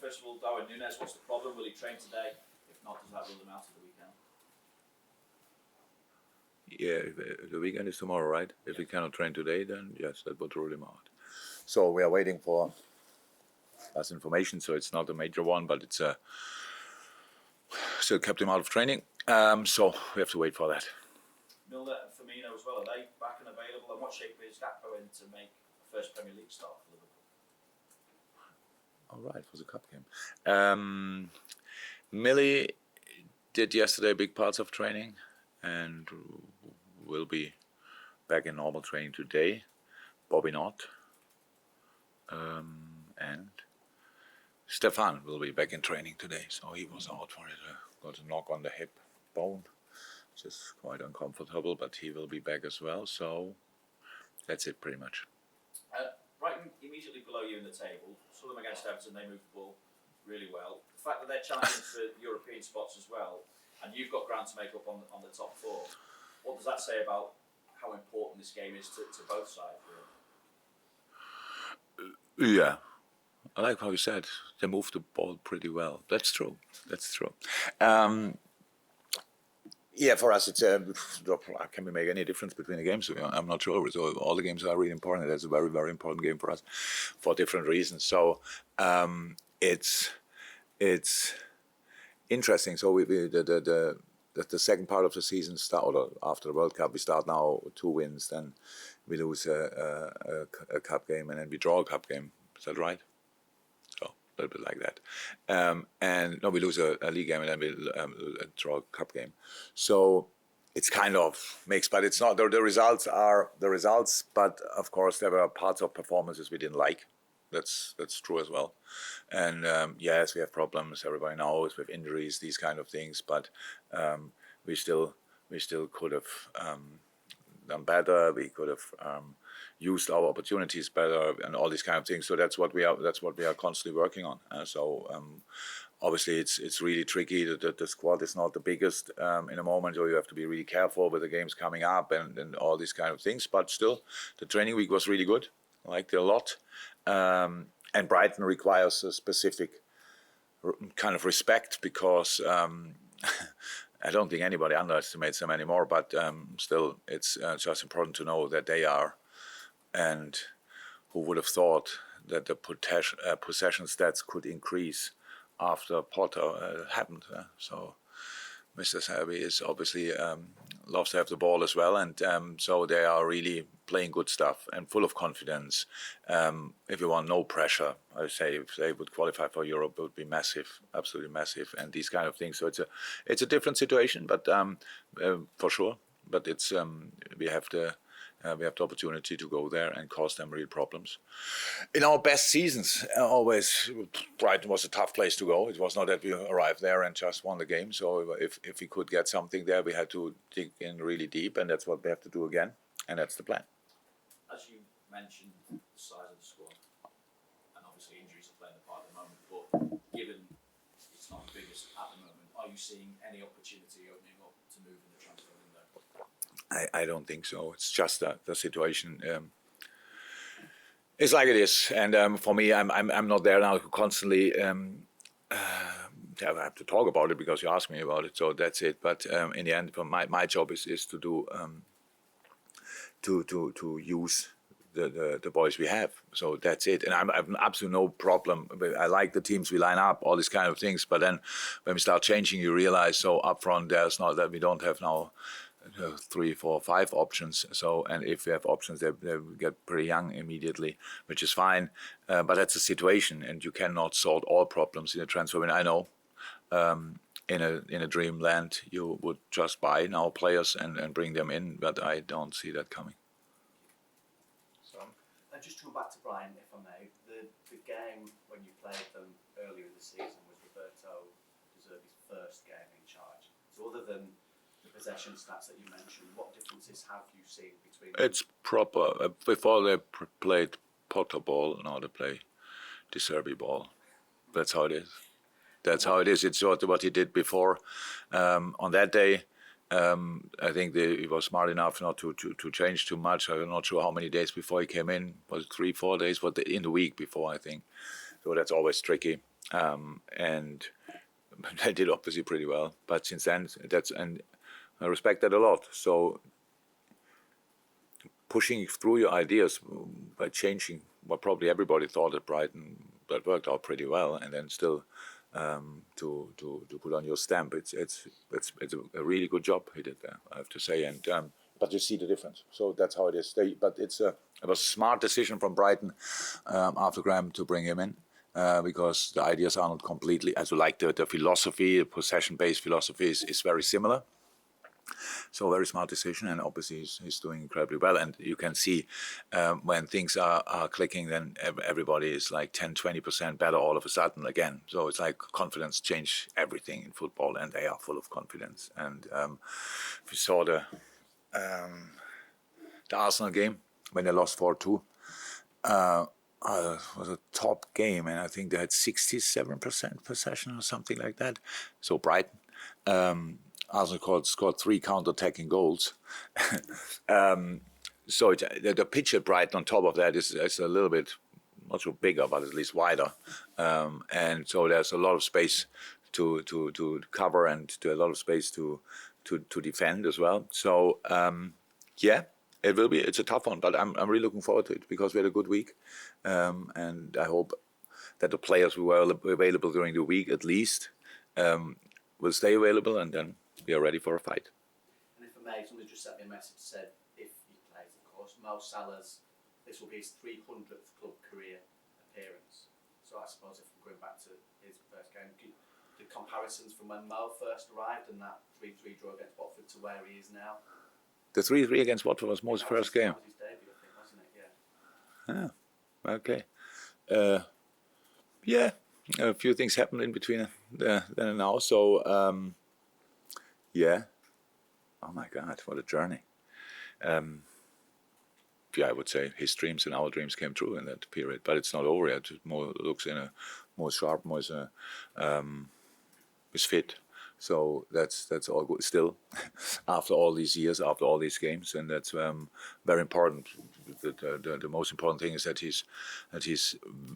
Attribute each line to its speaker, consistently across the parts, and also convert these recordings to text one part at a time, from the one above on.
Speaker 1: first of all, Darwin Núñez, what's the problem? Will he train today? If not, does that rule him out of the weekend?
Speaker 2: Yeah, the weekend is tomorrow, right? If he cannot train today, then yes, that would rule him out. So we are waiting for last information, so it's not a major one, but it's still kept him out of training. So we have to wait for that.
Speaker 1: Milner and Firmino as well, are they back and available? And what shape is Gakpo in to make a first Premier League start for Liverpool?
Speaker 2: All right, for the cup game. Millie did yesterday big parts of training and will be back in normal training today. Bobby not. And Stefan will be back in training today. So he was out for it. Got a knock on the hip bone, which is quite uncomfortable, but he will be back as well. So that's it pretty much.
Speaker 1: Brighton immediately below you in the table. Saw them against Everton, they moved the ball really well. The fact that they're challenging for European spots as well, and you've got ground to make up on the top four, what does that say about how important this game is to both sides, really?
Speaker 2: Yeah, I like how you said they moved the ball pretty well. That's true. Yeah, for us, it's can we make any difference between the games? I'm not sure. So all the games are really important. That's a very, very important game for us for different reasons. So it's interesting. So the second part of the season or after the World Cup, we start now 2 wins, then we lose a cup game, and then we draw a cup game. Is that right? A little bit like that, and no, we lose a league game and then we draw a cup game. So it's kind of mixed, but it's not. The results are the results, but of course there were parts of performances we didn't like. That's true as well. And yes, we have problems. Everybody knows with injuries, these kind of things, but we still could have done better. We could have used our opportunities better and all these kind of things. So that's what we are constantly working on. Obviously it's really tricky. The squad is not the biggest in a moment, so you have to be really careful with the games coming up and all these kind of things. But still, the training week was really good. I liked it a lot. And Brighton requires a specific kind of respect because I don't think anybody underestimates them anymore, but still it's just important to know that they are. And who would have thought that the possession stats could increase after Potter happened? So Mr. Serbi is obviously loves to have the ball as well, and so they are really playing good stuff and full of confidence. If you want no pressure, I would say if they would qualify for Europe, it would be massive, absolutely massive, and these kind of things. So it's a different situation, but for sure. But it's we have the opportunity to go there and cause them real problems. In our best seasons, always Brighton was a tough place to go. It was not that we arrived there and just won the game. So if we could get something there, we had to dig in really deep, and that's what we have to do again, and that's the plan.
Speaker 1: As you mentioned, the size of the squad, and obviously injuries are playing a part at the moment, but given it's not the biggest at the moment, are you seeing any opportunity opening up to move in the transfer window?
Speaker 2: I don't think so. It's just the situation. It's like it is, and for me, I'm not there now to constantly. I have to talk about it because you asked me about it, so that's it. But in the end, my job is to do to use the boys we have. So that's it. And I've absolutely no problem. I like the teams we line up, all these kind of things. But then when we start changing, you realize so up front there's not that we don't have now 3, 4, 5 options. So, and if we have options, they get pretty young immediately, which is fine. But that's a situation, and you cannot solve all problems in a transfer window. I know. In a dreamland, you would just buy now players and bring them in, but I don't see that coming.
Speaker 3: So, just to go back to Brighton, if I may, the game when you played them earlier in the season was Roberto De Zerbi's first game in charge. So, other than the possession stats that you mentioned, what differences have you seen between them?
Speaker 2: It's proper. Before they played Potter ball, now they play De Zerbi ball. That's how it is. That's how it is. It's what he did before. On that day, I think he was smart enough not to change too much. I'm not sure how many days before he came in. Was it 3-4 days? But in the week before, I think. So that's always tricky. and they did obviously pretty well. But since then, and I respect that a lot. So pushing through your ideas by changing what probably everybody thought at Brighton, that worked out pretty well, and then still to put on your stamp, it's a really good job he did there, I have to say. And but you see the difference. So that's how it is. But it was a smart decision from Brighton after Graham to bring him in. Because the ideas are not completely, as you like the philosophy, the possession-based philosophy is very similar. So very smart decision, and obviously he's doing incredibly well. And you can see when things are clicking, then everybody is like 10-20% better all of a sudden again. So it's like confidence change everything in football, and they are full of confidence. And if you saw the Arsenal game when they lost 4-2, it was a top game, and I think they had 67% possession or something like that. So Brighton. Arsenal scored 3 counter-attacking goals. So the pitch at Brighton on top of that is a little bit, not so bigger, but at least wider. And so there's a lot of space to cover, and a lot of space to defend as well. So yeah, it will be. It's a tough one, but I'm really looking forward to it because we had a good week, and I hope that the players who were available during the week at least will stay available, and then we are ready for a fight.
Speaker 3: And if I may, somebody just sent me a message said, if he plays, of course, Mo Salah's, this will be his 300th club career appearance. So I suppose if we're going back to his first game, the comparisons from when Mo first arrived and that 3-3 draw against Watford to where he is now.
Speaker 2: The 3-3 against Watford was Mo's first game.
Speaker 3: That was his debut, I think, wasn't it? Yeah.
Speaker 2: Okay. Yeah, a few things happened in between then and now. So, yeah. Oh my God, what a journey. Yeah, I would say his dreams and our dreams came true in that period, but it's not over yet. Mo looks more sharp, more is fit. So that's all good still, after all these years, after all these games, and that's very important. The most important thing is that he's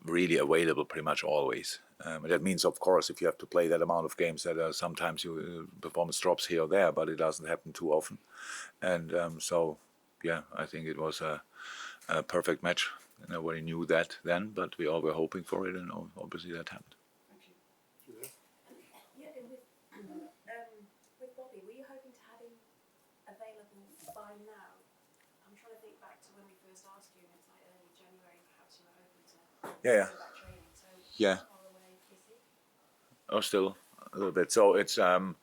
Speaker 2: really available pretty much always. That means, of course, if you have to play that amount of games, that sometimes your performance drops here or there, but it doesn't happen too often. And so, yeah, I think it was a perfect match. Nobody knew that then, but we all were hoping for it, and obviously that happened.
Speaker 4: By now, I'm trying to think back to when we first asked you, and it's like early January, perhaps you were hoping to
Speaker 2: Yeah.
Speaker 4: go back training. So
Speaker 2: Yeah.
Speaker 4: how far away is he?
Speaker 2: Oh, still a little bit. So it's in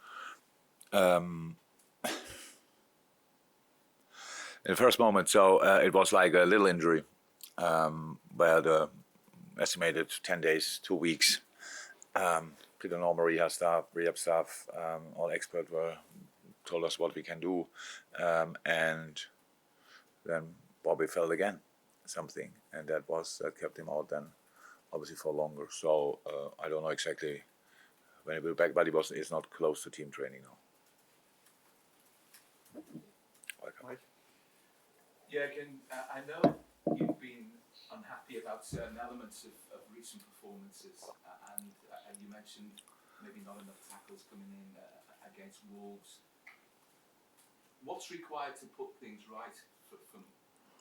Speaker 2: the first moment. So it was like a little injury, where the estimated 10 days, 2 weeks. The normal rehab staff, all experts told us what we can do, and then Bobby felt again something, and that kept him out then, obviously for longer. So I don't know exactly when he will be back, but he's not close to team training now. Welcome.
Speaker 5: Mike? Yeah, again, I know you've been unhappy about certain elements of recent performances, and you mentioned maybe not enough tackles coming in against Wolves. What's required to put things right from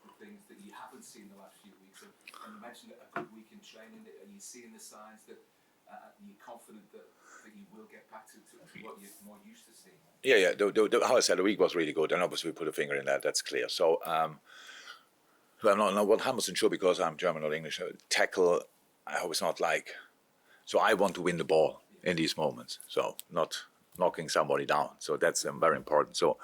Speaker 5: the things that you haven't seen the last few weeks? And you mentioned a good week in training. Are you seeing the signs that you're confident that you will get back to what you're more used to seeing?
Speaker 2: Yeah. How I said, the week was really good, and obviously we put a finger in that. That's clear. So I'm not 100% sure because I'm German or English. Tackle, I hope it's not like. So I want to win the ball in these moments. So not knocking somebody down. So that's very important. So,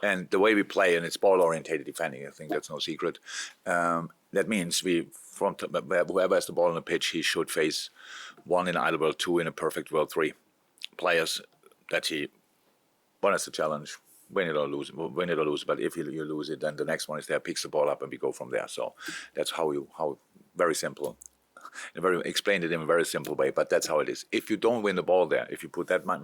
Speaker 2: and the way we play, and it's ball-orientated defending, I think that's no secret. That means whoever has the ball on the pitch, he should face 1 in ideal world, 2 in a perfect world, 3 players that one has to challenge, win it or lose. But if you lose it, then the next one is there, picks the ball up, and we go from there. So that's how very simple. Explained it in a very simple way, but that's how it is. If you don't win the ball there, if you put that much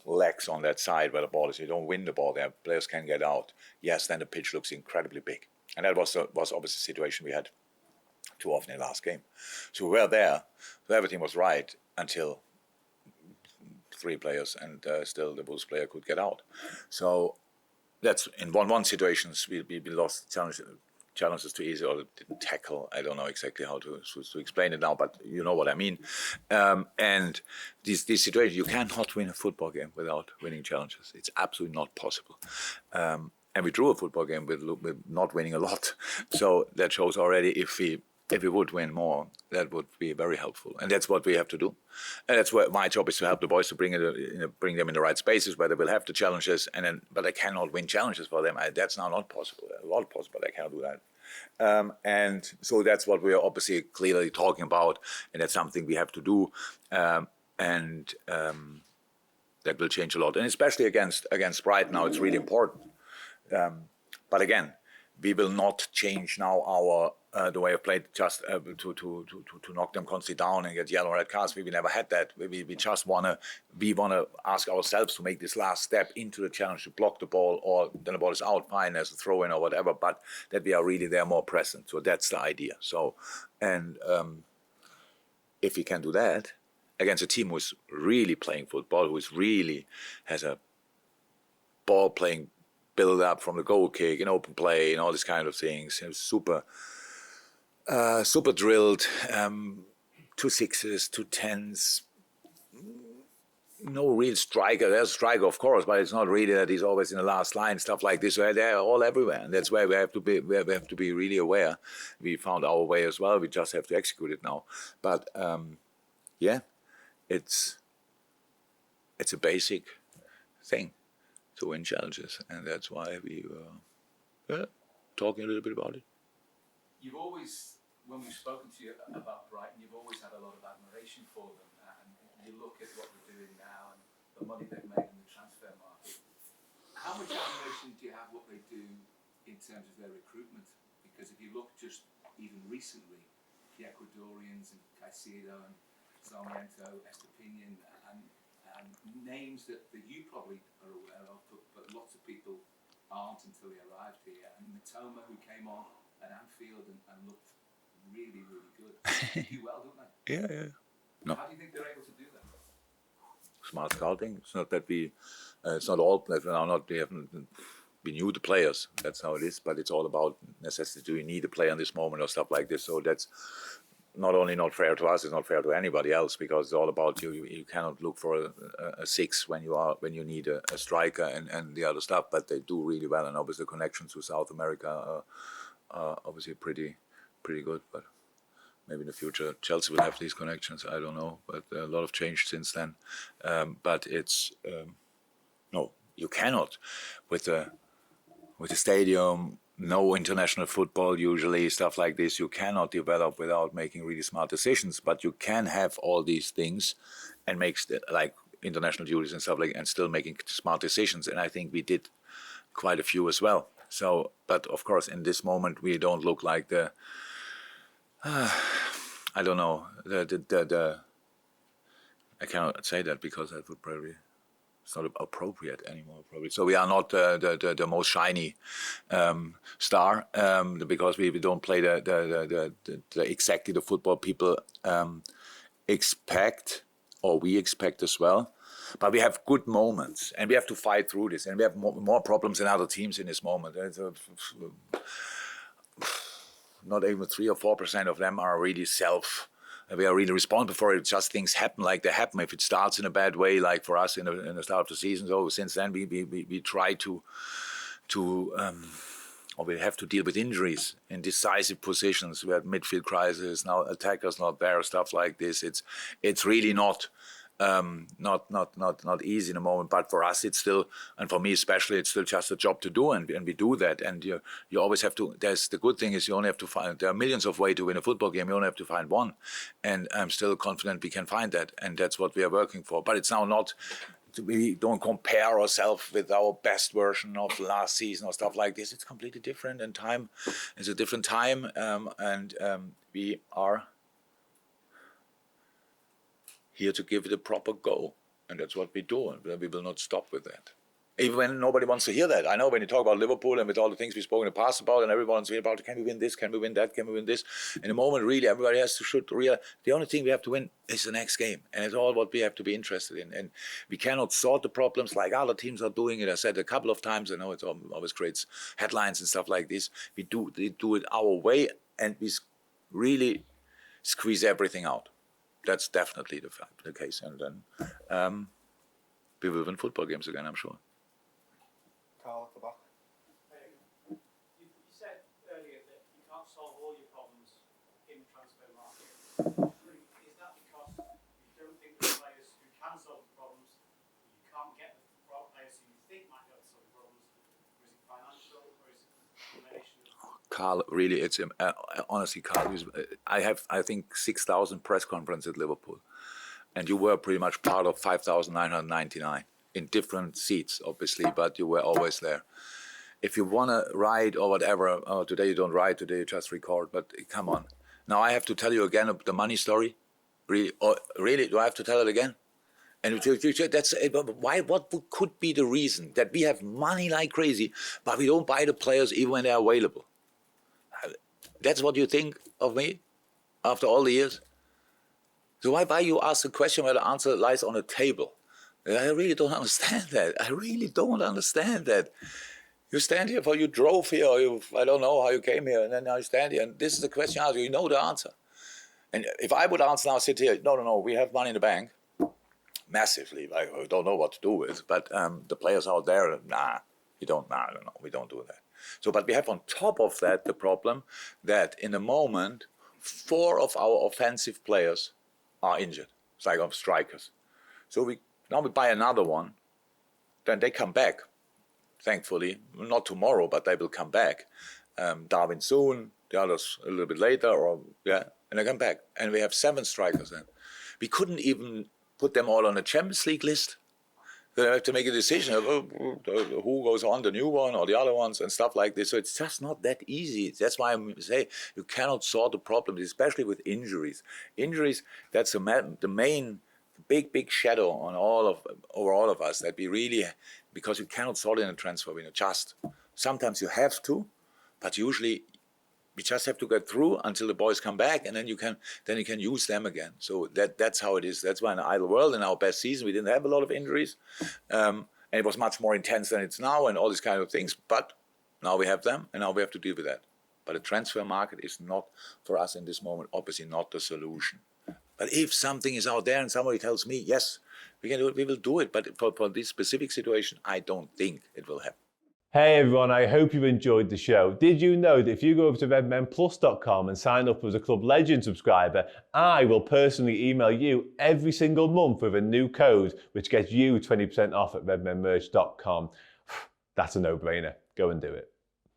Speaker 2: legs on that side where the ball is, you don't win the ball there, players can get out. Yes, then the pitch looks incredibly big, and that was obviously the situation we had too often in the last game. So we were there, so everything was right until 3 players, and still the Wolves player could get out. So that's in one situations we lost challenges too easy or didn't tackle. I don't know exactly how to explain it now, but you know what I mean. And these situations, you cannot win a football game without winning challenges. It's absolutely not possible. And we drew a football game with not winning a lot. So that shows already if we would win more, that would be very helpful. And that's what we have to do. And that's what my job is, to help the boys to bring them in the right spaces where they will have the challenges. But I cannot win challenges for them. That's now not possible. A lot possible, but I cannot do that. And so that's what we are obviously clearly talking about. And that's something we have to do. And that will change a lot. And especially against Brighton now, it's really important. But again, we will not change now our the way of play just to knock them constantly down and get yellow or red cards. We never had that. We just wanna ask ourselves to make this last step into the challenge, to block the ball, or then the ball is out, fine, as a throw in or whatever. But that we are really there, more present. So that's the idea. So, and if we can do that against a team who's really playing football, who is really has a ball playing build up from the goal kick and open play and all these kind of things. Super drilled, 2 6s, 2 10s. No real striker. There's a striker, of course, but it's not really that he's always in the last line. Stuff like this, where they're all everywhere, and that's where we have to be. We have to be really aware. We found our way as well. We just have to execute it now. But yeah, it's a basic thing to win challenges, and that's why we were talking a little bit about it.
Speaker 5: You've always, when we've spoken to you about Brighton, you've always had a lot of admiration for them, and you look at what they're doing now and the money they've made in the transfer market. How much admiration do you have what they do in terms of their recruitment? Because if you look just even recently, the Ecuadorians and Caicedo and Sarmiento, Estepinian, and names that you probably are aware of, but lots of people aren't until they arrived here. And Matoma, who came on at Anfield and looked really, really good. They do well, don't they?
Speaker 2: Yeah. No.
Speaker 5: How do you think they're able to do that?
Speaker 2: Smart scouting. It's not that it's not all. We knew the players. That's how it is. But it's all about necessity. Do you need a player in this moment or stuff like this? So that's not only not fair to us, it's not fair to anybody else, because it's all about you. You cannot look for a 6 when you need a striker and the other stuff. But they do really well, and obviously the connections to South America are obviously pretty good. But maybe in the future Chelsea will have these connections. I don't know. But a lot have changed since then. But it's no, you cannot with the stadium. No international football, usually stuff like this, you cannot develop without making really smart decisions. But you can have all these things and make like international duties and stuff like, and still making smart decisions. And I think we did quite a few as well. So, but of course, in this moment, we don't look like the I don't know the I cannot say that because that would probably. It's not appropriate anymore, probably. So we are not the most shiny star because we don't play the exactly the football people expect, or we expect as well. But we have good moments, and we have to fight through this. And we have more problems than other teams in this moment. Not even 3 or 4% of them are really we are really responsible for it. Just things happen like they happen. If it starts in a bad way, like for us in the start of the season, so since then we try to or we have to deal with injuries in decisive positions. We had midfield crisis, now attackers not there, stuff like this. It's really not easy in a moment, but for us it's still, and for me especially, it's still just a job to do, and we do that. And you always have to. There's the good thing is you only have to find. There are millions of ways to win a football game. You only have to find one, and I'm still confident we can find that, and that's what we are working for. But it's now not. We don't compare ourselves with our best version of last season or stuff like this. It's completely different, and time is a different time, and we are here to give it a proper go, and that's what we do, and we will not stop with that. Even when nobody wants to hear that. I know when you talk about Liverpool and with all the things we've spoken in the past about, and everyone wants to hear about, can we win this, can we win that, can we win this? In the moment, really, everybody has to shoot real. The only thing we have to win is the next game. And it's all what we have to be interested in. And we cannot sort the problems like other teams are doing it. I said a couple of times, I know it always creates headlines and stuff like this. We do it our way, and we really squeeze everything out. That's definitely the case. And then we will win football games again, I'm sure.
Speaker 3: Carl at the back.
Speaker 6: You said earlier that you can't solve all your problems in the transfer market. Is that because you don't think the players who can solve the problems, you can't get the players who you think might be able to solve the problems? Or is it financial, or is it a combination of...
Speaker 2: Carl, really, it's honestly, Carl. I have, I think, 6,000 press conferences at Liverpool, and you were pretty much part of 5,999 in different seats, obviously, but you were always there. If you want to write or whatever, today you don't write, today you just record. But come on, now I have to tell you again the money story. Really, really, do I have to tell it again? And that's why. What could be the reason that we have money like crazy, but we don't buy the players even when they're available? That's what you think of me after all the years? So why you ask a question where the answer lies on a table? I really don't understand that. I really don't understand that. You stand here you drove here, or I don't know how you came here, and then now you stand here, and this is the question I ask you, you know the answer. And if I would answer now, sit here, no, we have money in the bank, massively, I don't know what to do with, but the players out there, we don't do that. So, but we have on top of that the problem that in the moment, 4 of our offensive players are injured, it's like strikers. So now we buy another one, then they come back. Thankfully, not tomorrow, but they will come back. Darwin soon, the others a little bit later, and they come back. And we have 7 strikers then. We couldn't even put them all on a Champions League list. They have to make a decision of who goes on, the new one or the other ones and stuff like this. So it's just not that easy. That's why I say you cannot solve the problems, especially with injuries. Injuries, that's the main big shadow on over all of us, that we really, because you cannot solve it in a transfer window. Sometimes you have to, but usually we just have to get through until the boys come back, and then you can use them again. So that's how it is. That's why in the ideal world, in our best season, we didn't have a lot of injuries, and it was much more intense than it's now, and all these kind of things. But now we have them, and now we have to deal with that. But the transfer market is not, for us in this moment, obviously not the solution. But if something is out there and somebody tells me, yes, we can do it, we will do it. But for this specific situation, I don't think it will happen.
Speaker 7: Hey everyone, I hope you've enjoyed the show. Did you know that if you go over to redmenplus.com and sign up as a Club Legend subscriber, I will personally email you every single month with a new code which gets you 20% off at redmenmerch.com. That's a no-brainer. Go and do it.